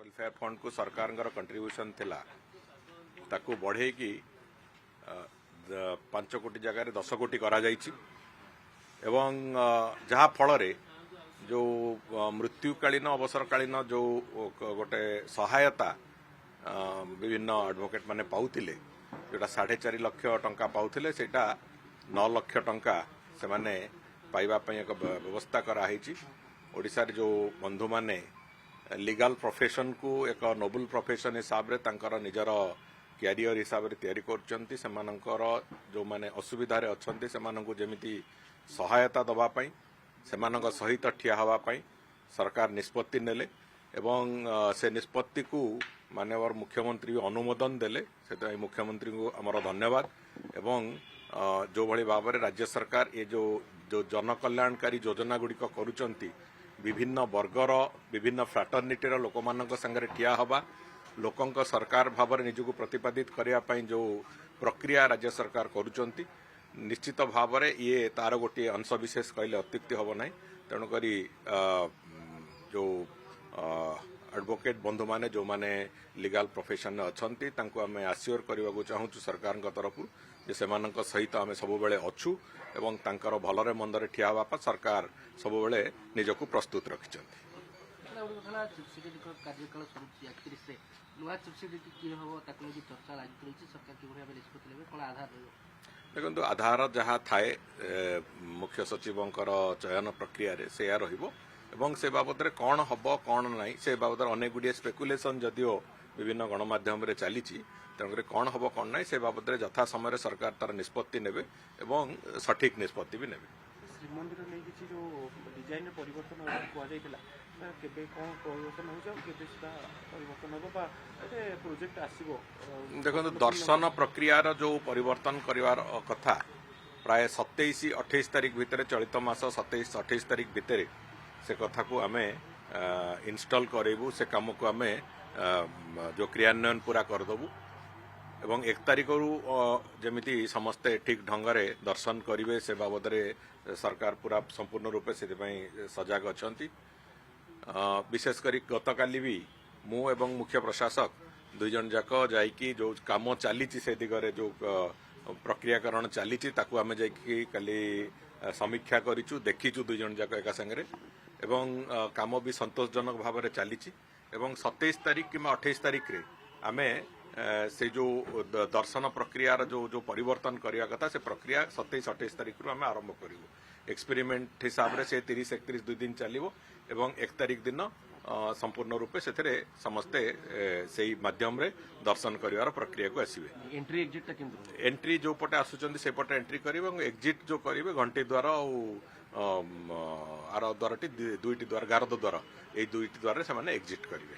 Welfare fund को सरकार contribution थिला ताकू बढ़े कि 5 कोटी जगह 10 कोटी करा जाइछि एवं जहा फल रे जो मृत्युकालीन अवसरकालीन जो गोटे सहायता विभिन्न एडवोकेट माने पाउथिले जोटा 4.5 लाख टंका पाउथिले सेटा 9 लाख टंका से माने पाइबा पई एक व्यवस्था करा हिची। ओडिसा रे जो बंधु माने लीगल प्रोफेशन को एक नोबल प्रोफेशन हिसाब रे तांकर निजर कैरियर हिसाब रे तैयारी करचंती सेमानंकर जो माने असुविधा रे अछंती सेमानंकु जेमिति सहायता दबा पई सेमानंक सहित ठिया हवा पई सरकार निष्पत्ति नेले एवं से निष्पत्ति को माननीय मुख्यमंत्री अनुमोदन देले से मुख्यमंत्री को आमर धन्यवाद एवं जो भली भाव में राज्य सरकार ये जो जनकल्याणकारी योजना गुड़िक करुचंती विभिन्न वर्गर विभिन्न फ्राटर्निटीर लोक मानक संगे ठिया हवा लोकंक सरकार भाव में निजक प्रतिपादित करने जो प्रक्रिया राज्य सरकार करुचंती निश्चित भाव में ये तार गोटे अंशविशेष कहले अत्युक्ति हम ना तेणुक जो एडवोकेट बंधु माने जो माने लीगल प्रोफेशन अच्छी आम आश्योर करने को चाहूँ सरकार तरफ जे सेमानक सहित आम सब बेले अच्छु एवं तांकर भलरे मंदरे ठिया हवा सरकार सब बेले निजक प्रस्तुत रखिंट। देखो आधार जहाँ थाए मुख्य सचिव चयन प्रक्रिया रे से रहिबो एवं से बाबद रे कौन हम कौन ना से बाबद अनेक गुड़िए स्पेकुलेसन जदिओ विभिन्न गणमाध्यम रे चली तेणुक कौन हम कौन ना से बाबद रे यथा समय सरकार तार निष्पत्ति नेबे एवं सठिक निष्पत्ति भी नेबे। श्रीमंदिर नहीं किसी जो डिजाइन परिवर्तन कहुला केबे कौन परिवर्तन हो परिवर्तन हो प्रोजेक्ट आसीबो। देखो दर्शन प्रक्रियार जो परिवर्तन करिवार कथा प्राय 27-28 तारीख भितर चलित मास 27-28 तारीख भितर से कथा को आमे इंस्टॉल करेबू से काम को आमे जो क्रियान्वयन पूरा करदेबू एवं 1 तारीख रु जमिति समस्ते ठीक ढंगरे दर्शन करेंगे से बाबद सरकार पूरा संपूर्ण रूपे से सजग अच्छा। विशेषकर गतकाली भी मु एवं मुख्य प्रशासक दुई जन जाक जाइकी जो काम चली से दिगरे जो प्रक्रियाकरण चली आम जाली समीक्षा करूँ देखीचु दुई जन जाक एका संगे एवं काम भी संतोषजनक भाव में चली 27 तारीख कि 28 तारीख रे आमे से जो दर्शन प्रक्रिया जो परिवर्तन करने कथा से प्रक्रिया 27-28 तारीख रू आम आरंभ करूँ एक्सपेरिमेंट हिसाब से 30-31 2 दिन चलो एवं 1 तारीख दिन संपूर्ण रूपे से समस्ते से माध्यम रे दर्शन कर प्रक्रिया को आसवे। एंट्री एग्जिट एंट्री जो पटे आसुचंदी से पटे एंट्री करेंगे एग्जिट जो करेंगे घंटी द्वार आर द्वारटी 2टी द्वार गारद द्वार ये 2टी द्वार से माने एग्जिट करेंगे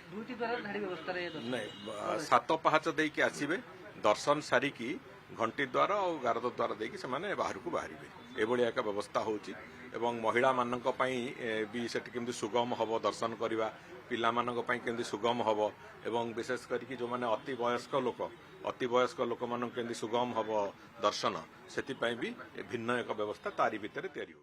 नहीं 7 पाहाच देकी आसीबे दर्शन सारिकी घंटी द्वार और गारद द्वार देकी से माने बाहर को बाहरिबे एभली एक व्यवस्था होची एवं महिला मानक पई भी सेठी केमति सुगम हबो दर्शन करिवा पिला मानक पई केमति सुगम हबो एवं विशेष करिकी जो माने अति वयस्क लोक मानक केमति सुगम हबो दर्शन सेति पई भी भिन्न एक व्यवस्था तारी भितर तयारी हो।